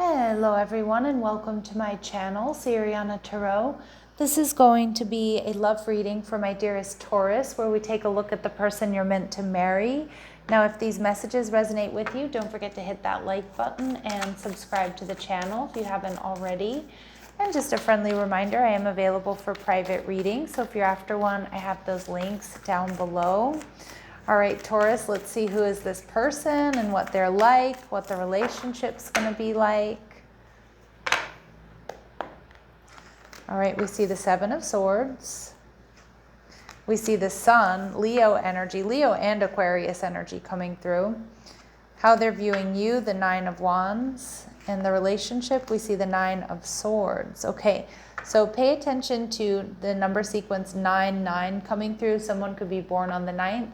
Hello everyone and welcome to my channel, Siriana Tarot. This is going to be a love reading for my dearest Taurus, where we take a look at the person you're meant to marry. Now, if these messages resonate with you, don't forget to hit that like button and subscribe to the channel if you haven't already. And just a friendly reminder, I am available for private readings, so if you're after one, I have those links down below. All right, Taurus, let's see who is this person and what they're like, what the relationship's going to be like. All right, we see the Seven of Swords. We see the Sun, Leo energy, Leo and Aquarius energy coming through. How they're viewing you, the Nine of Wands. And the relationship, we see the Nine of Swords. Okay, so pay attention to the number sequence 9-9 coming through. Someone could be born on the 9th,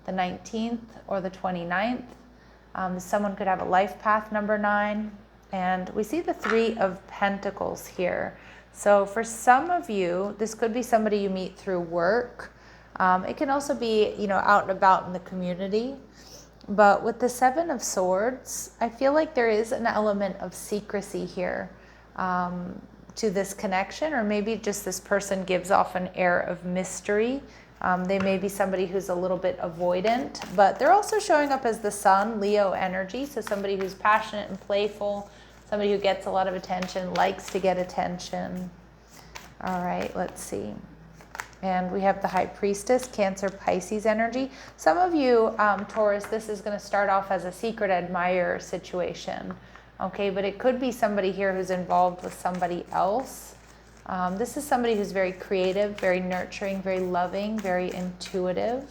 the 19th, or the 29th. Someone could have a life path number 9. And we see the Three of Pentacles here. So for some of you, this could be somebody you meet through work. It can also be, out and about in the community. But with the Seven of Swords, I feel like there is an element of secrecy here to this connection, or maybe just this person gives off an air of mystery. They may be somebody who's a little bit avoidant, but they're also showing up as the Sun, Leo energy. So somebody who's passionate and playful, somebody who gets a lot of attention, likes to get attention. All right, let's see. And we have the High Priestess, Cancer, Pisces energy. Some of you, Taurus, this is going to start off as a secret admirer situation. Okay, but it could be somebody here who's involved with somebody else. This is somebody who's very creative, very nurturing, very loving, very intuitive.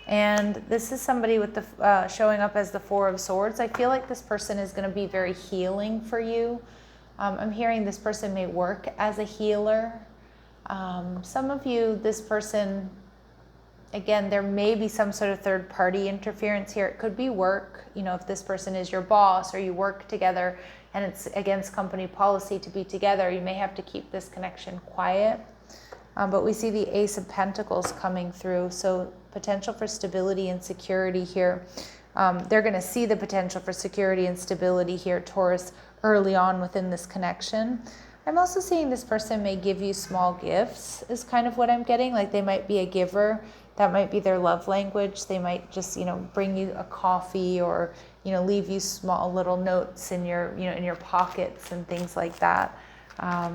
And this is somebody with the showing up as the Four of Swords. I feel like this person is going to be very healing for you. I'm hearing this person may work as a healer. Some of you, this person, again, there may be some sort of third-party interference here. It could be work. If this person is your boss or you work together and it's against company policy to be together, you may have to keep this connection quiet. But we see the Ace of Pentacles coming through, so potential for stability and security here. They're going to see the potential for security and stability here, Taurus, early on within this connection. I'm also seeing this person may give you small gifts, is kind of what I'm getting. Like they might be a giver. That might be their love language. They might just, bring you a coffee or, leave you small little notes in your, in your pockets and things like that. I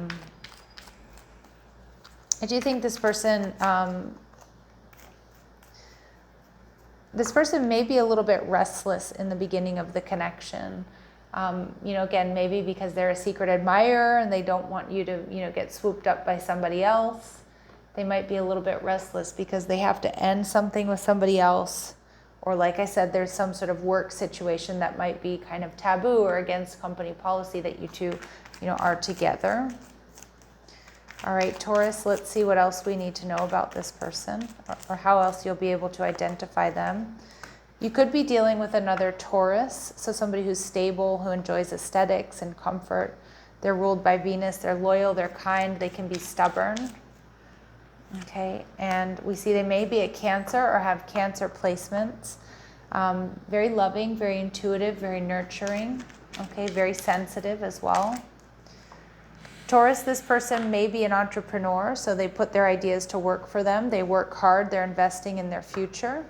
do think this person may be a little bit restless in the beginning of the connection. Again, maybe because they're a secret admirer and they don't want you to, get swooped up by somebody else. They might be a little bit restless because they have to end something with somebody else. Or like I said, there's some sort of work situation that might be kind of taboo or against company policy that you two, are together. All right, Taurus, let's see what else we need to know about this person or how else you'll be able to identify them. You could be dealing with another Taurus, so somebody who's stable, who enjoys aesthetics and comfort. They're ruled by Venus, they're loyal, they're kind, they can be stubborn. Okay, and we see they may be a Cancer or have Cancer placements. Very loving, very intuitive, very nurturing. Okay, very sensitive as well. Taurus, this person may be an entrepreneur, so they put their ideas to work for them. They work hard, they're investing in their future.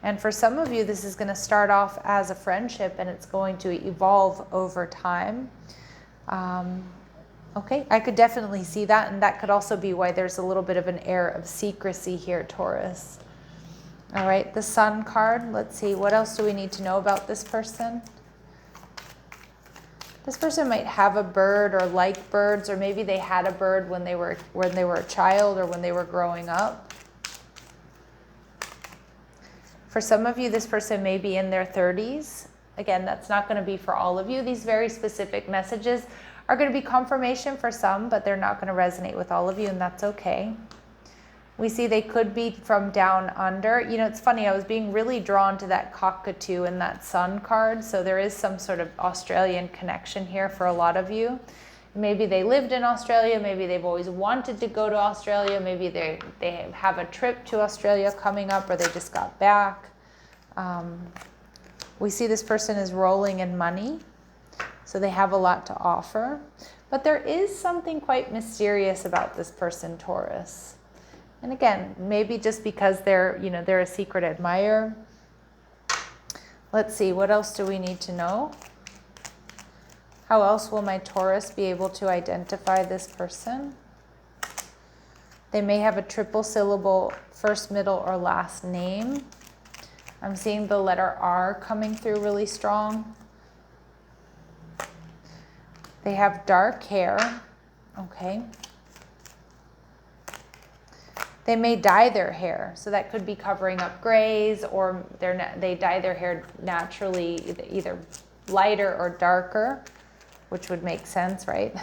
And for some of you, this is going to start off as a friendship and it's going to evolve over time. Okay, I could definitely see that, and that could also be why there's a little bit of an air of secrecy here, Taurus. All right, the Sun card. Let's see, what else do we need to know about this person? This person might have a bird or like birds, or maybe they had a bird when they were a child or when they were growing up. For some of you, this person may be in their 30s. Again, that's not going to be for all of you. These very specific messages are going to be confirmation for some, but they're not going to resonate with all of you, and that's okay. We see they could be from down under. It's funny, I was being really drawn to that cockatoo and that Sun card, so there is some sort of Australian connection here for a lot of you. Maybe they lived in Australia, maybe they've always wanted to go to Australia, maybe they have a trip to Australia coming up, or they just got back. We see this person is rolling in money. So they have a lot to offer. But there is something quite mysterious about this person, Taurus. And again, maybe just because they're, you know, they're a secret admirer. Let's see, what else do we need to know? How else will my Taurus be able to identify this person? They may have a triple syllable first, middle, or last name. I'm seeing the letter R coming through really strong. They have dark hair. Okay. They may dye their hair, so that could be covering up grays, or they dye their hair naturally, either lighter or darker, which would make sense, right?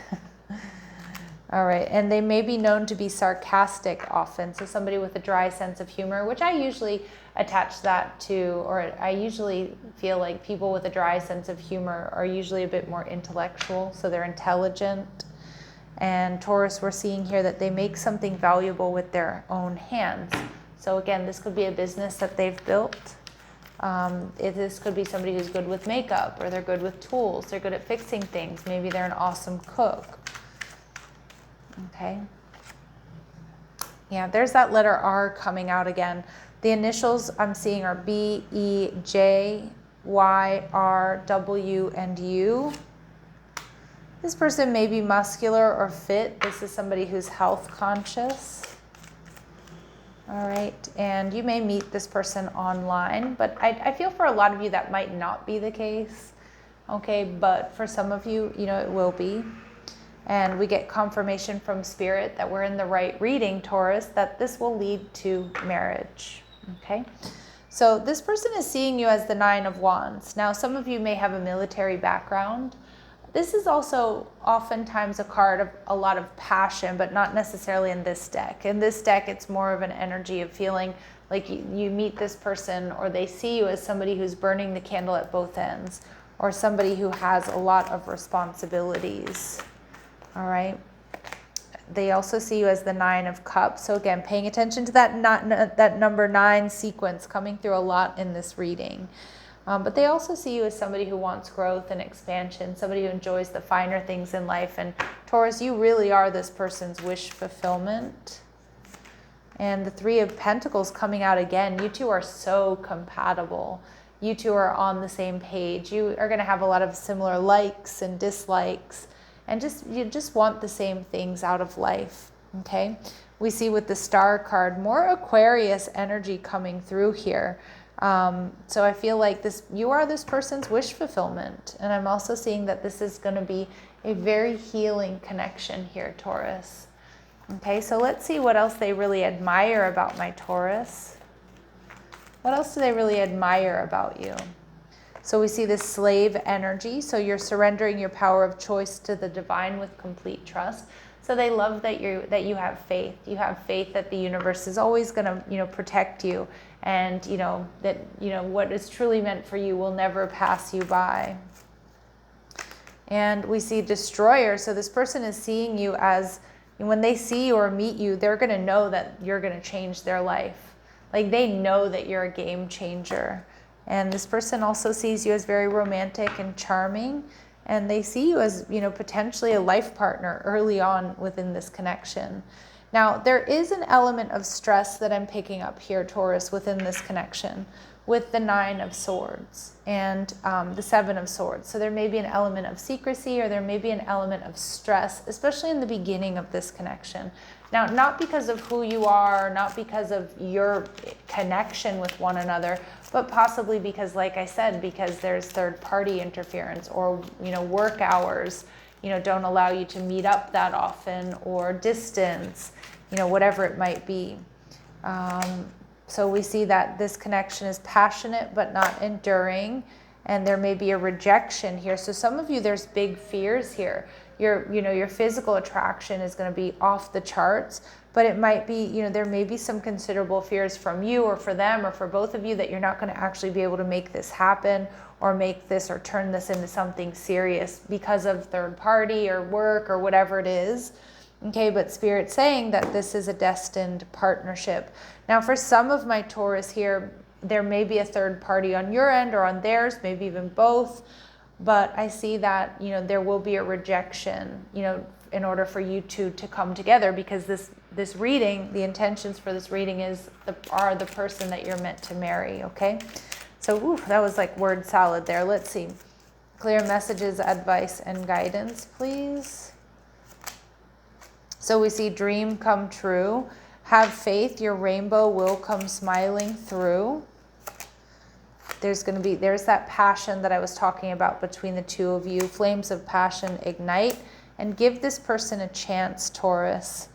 All right, and they may be known to be sarcastic often, so somebody with a dry sense of humor, which I usually attach that to, or I usually feel like people with a dry sense of humor are usually a bit more intellectual, so they're intelligent. And Taurus, we're seeing here that they make something valuable with their own hands. So again, this could be a business that they've built. This could be somebody who's good with makeup, or they're good with tools. They're good at fixing things. Maybe they're an awesome cook. Okay. Yeah, there's that letter R coming out again. The initials I'm seeing are B, E, J, Y, R, W, and U. This person may be muscular or fit. This is somebody who's health conscious. All right, and you may meet this person online, but I feel for a lot of you that might not be the case. Okay, but for some of you, you know, it will be. And we get confirmation from Spirit that we're in the right reading, Taurus, that this will lead to marriage. Okay, so this person is seeing you as the Nine of Wands. Now, some of you may have a military background. This is also oftentimes a card of a lot of passion, but not necessarily in this deck. In this deck, it's more of an energy of feeling like you meet this person, or they see you as somebody who's burning the candle at both ends, or somebody who has a lot of responsibilities. All right. They also see you as the Nine of Cups. So again, paying attention to that number 9 sequence coming through a lot in this reading. But they also see you as somebody who wants growth and expansion, somebody who enjoys the finer things in life. And Taurus, you really are this person's wish fulfillment. And the Three of Pentacles coming out again. You two are so compatible. You two are on the same page. You are going to have a lot of similar likes and dislikes. And you just want the same things out of life. Okay? We see with the Star card more Aquarius energy coming through here. So I feel like you are this person's wish fulfillment. And I'm also seeing that this is going to be a very healing connection here, Taurus. Okay, so let's see what else they really admire about my Taurus. What else do they really admire about you? So we see this slave energy. So you're surrendering your power of choice to the divine with complete trust. So they love that you have faith. You have faith that the universe is always going to, protect you, and that what is truly meant for you will never pass you by. And we see Destroyer. So this person is seeing you as, when they see you or meet you, they're going to know that you're going to change their life. Like, they know that you're a game changer. And this person also sees you as very romantic and charming. And they see you as, potentially a life partner early on within this connection. Now, there is an element of stress that I'm picking up here, Taurus, within this connection with the Nine of Swords and the Seven of Swords. So there may be an element of secrecy, or there may be an element of stress, especially in the beginning of this connection. Now, not because of who you are, not because of your connection with one another, but possibly because, like I said, because there's third-party interference, or, work hours, don't allow you to meet up that often, or distance, whatever it might be. So we see that this connection is passionate but not enduring, and there may be a rejection here. So some of you, there's big fears here. Your physical attraction is going to be off the charts, but it might be, there may be some considerable fears from you, or for them, or for both of you, that you're not going to actually be able to make this happen, or make this, or turn this into something serious because of third party or work or whatever it is. Okay, but Spirit's saying that this is a destined partnership. Now, for some of my Taurus here, there may be a third party on your end or on theirs, maybe even both. but I see that, you know, there will be a rejection, you know, in order for you two to come together, because this reading, the intentions for this reading are the person that you're meant to marry, okay? So, ooh, that was like word salad there. Let's see. Clear messages, advice, and guidance, please. So we see dream come true. Have faith, your rainbow will come smiling through. There's that passion that I was talking about between the two of you. Flames of passion ignite, and give this person a chance, Taurus.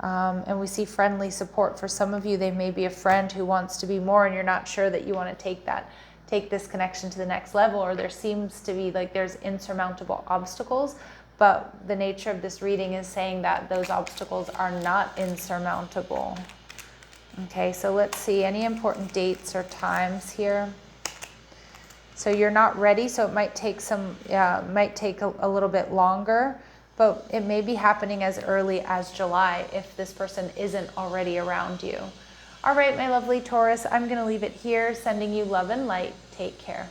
And we see friendly support. For some of you, they may be a friend who wants to be more, and you're not sure that you want to take this connection to the next level, or there seems to be like there's insurmountable obstacles. But the nature of this reading is saying that those obstacles are not insurmountable. Okay, so let's see any important dates or times here. So you're not ready, so it might take a little bit longer, but it may be happening as early as July if this person isn't already around you. All right, my lovely Taurus, I'm going to leave it here, sending you love and light. Take care.